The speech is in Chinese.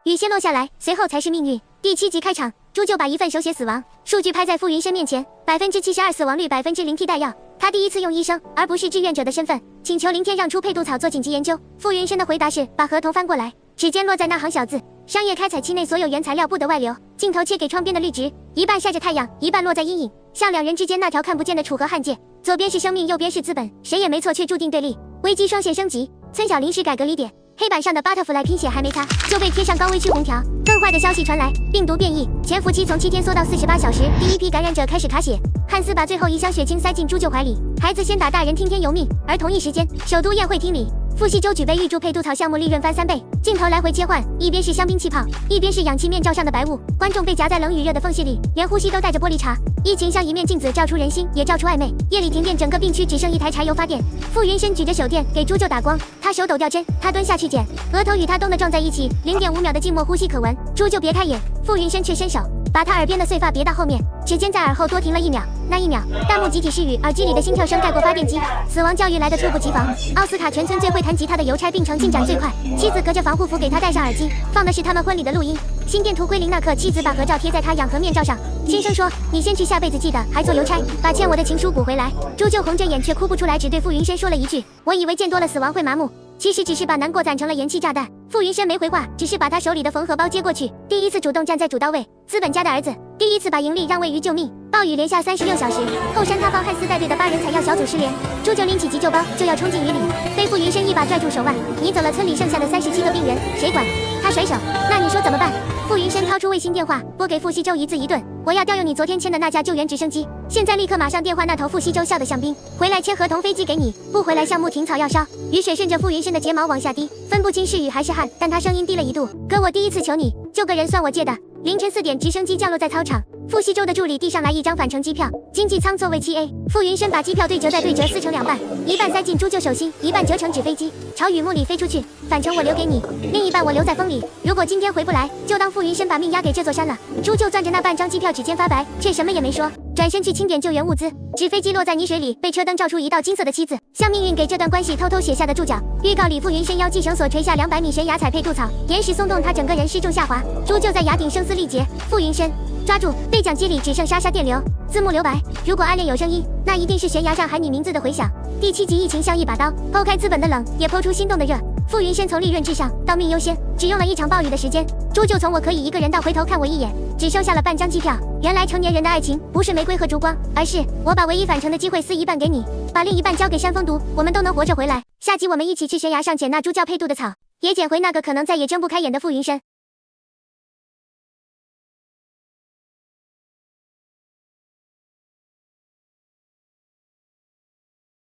雨先落下来，随后才是命运。第7集开场，朱就把一份手写死亡数据拍在傅云深面前，72%死亡率，0替代药。他第一次用医生而不是志愿者的身份，请求林天让出配度草做紧急研究。傅云深的回答是把合同翻过来，指尖落在那行小字：商业开采期内所有原材料不得外流。镜头切给窗边的绿植，一半晒着太阳，一半落在阴影，像两人之间那条看不见的楚河汉界。左边是生命，右边是资本，谁也没错，却注定对立。危机双线升级，村小临时改革离点。黑板上的 Butterfly 拼写还没擦，就被贴上高危区红条。更坏的消息传来，病毒变异，潜伏期从7天缩到48小时，第一批感染者开始卡血。汉斯把最后一箱血清塞进朱就怀里，孩子先打大人听天由命。而同一时间，首都宴会厅里，富西州举杯预祝配度草项目利润翻3倍。镜头来回切换，一边是香槟气泡，一边是氧气面罩上的白雾，观众被夹在冷与热的缝隙里，连呼吸都带着玻璃碴。疫情像一面镜子，照出人心，也照出暧昧。夜里停电，整个病区只剩一台柴油发电。傅云深举着手电给朱就打光，他手抖掉针，他蹲下去捡，额头与他咚的撞在一起，0.5秒的静默呼吸可闻。朱就别开眼，傅云深却伸手把他耳边的碎发别到后面，指尖在耳后多停了1秒。那1秒，弹幕集体失语，耳机里的心跳声盖过发电机。死亡教育来得猝不及防。奥斯卡全村最会弹吉他的邮差病程进展最快，妻子隔着防护服给他戴上耳机，放的是他们婚礼的录音。心电图归零那刻，妻子把合照贴在他氧合面罩上，轻声说：“你先去，下辈子记得还做邮差，把欠我的情书补回来。”朱就红着眼却哭不出来，只对傅云深说了一句：“我以为见多了死亡会麻木。”其实只是把难过攒成了盐气炸弹。傅云深没回话，只是把他手里的缝合包接过去。第一次主动站在主刀位，资本家的儿子，第一次把盈利让位于救命。暴雨连下36小时，后山塌方汉斯带队的8人采药小组失联，朱就拎起急救包就要冲进雨里，被傅云深一把拽住手腕：“你走了，村里剩下的37个病人谁管？”他甩手：“那你说怎么办？”傅云深掏出卫星电话，拨给傅西州一字一顿：“我要调用你昨天签的那架救援直升机，现在立刻马上电话那头傅西州校的向兵，回来签合同，飞机给你，不回来项目停草要烧。”雨水顺着傅云深的睫毛往下滴，分不清是雨还是汗，但他声音低了1度：“哥，我第一次求你，救个人算我借的。”凌晨4点，直升机降落在操场。傅西州的助理递上来一张返程机票，经济舱座位7A。傅云深把机票对折再对折，撕成2半，一半塞进朱就手心，一半折成纸飞机，朝雨幕里飞出去。返程我留给你，另一半我留在风里。如果今天回不来，就当傅云深把命押给这座山了。朱就攥着那半张机票，指尖发白，却什么也没说，转身去清点救援物资。纸飞机落在泥水里，被车灯照出一道金色的7字，像命运给这段关系偷偷写下的注脚。预告里，傅云深腰系绳索垂下200米悬崖采配度草，岩石松动，他整个人失重下滑。朱就在崖顶声嘶力竭，傅云深抓住！对讲机里只剩沙沙电流，字幕留白。如果暗恋有声音，那一定是悬崖上喊你名字的回响。第7集，疫情像一把刀，剖开资本的冷，也剖出心动的热。傅云深从利润至上到命优先，只用了一场暴雨的时间。朱就从我可以一个人到回头看我一眼，只剩下了半张机票。原来成年人的爱情不是玫瑰和烛光，而是我把唯一返程的机会撕一半给你，把另一半交给山峰毒，我们都能活着回来。下集我们一起去悬崖上捡那猪叫配度的草，也捡回那个可能再也睁不开眼的傅云深。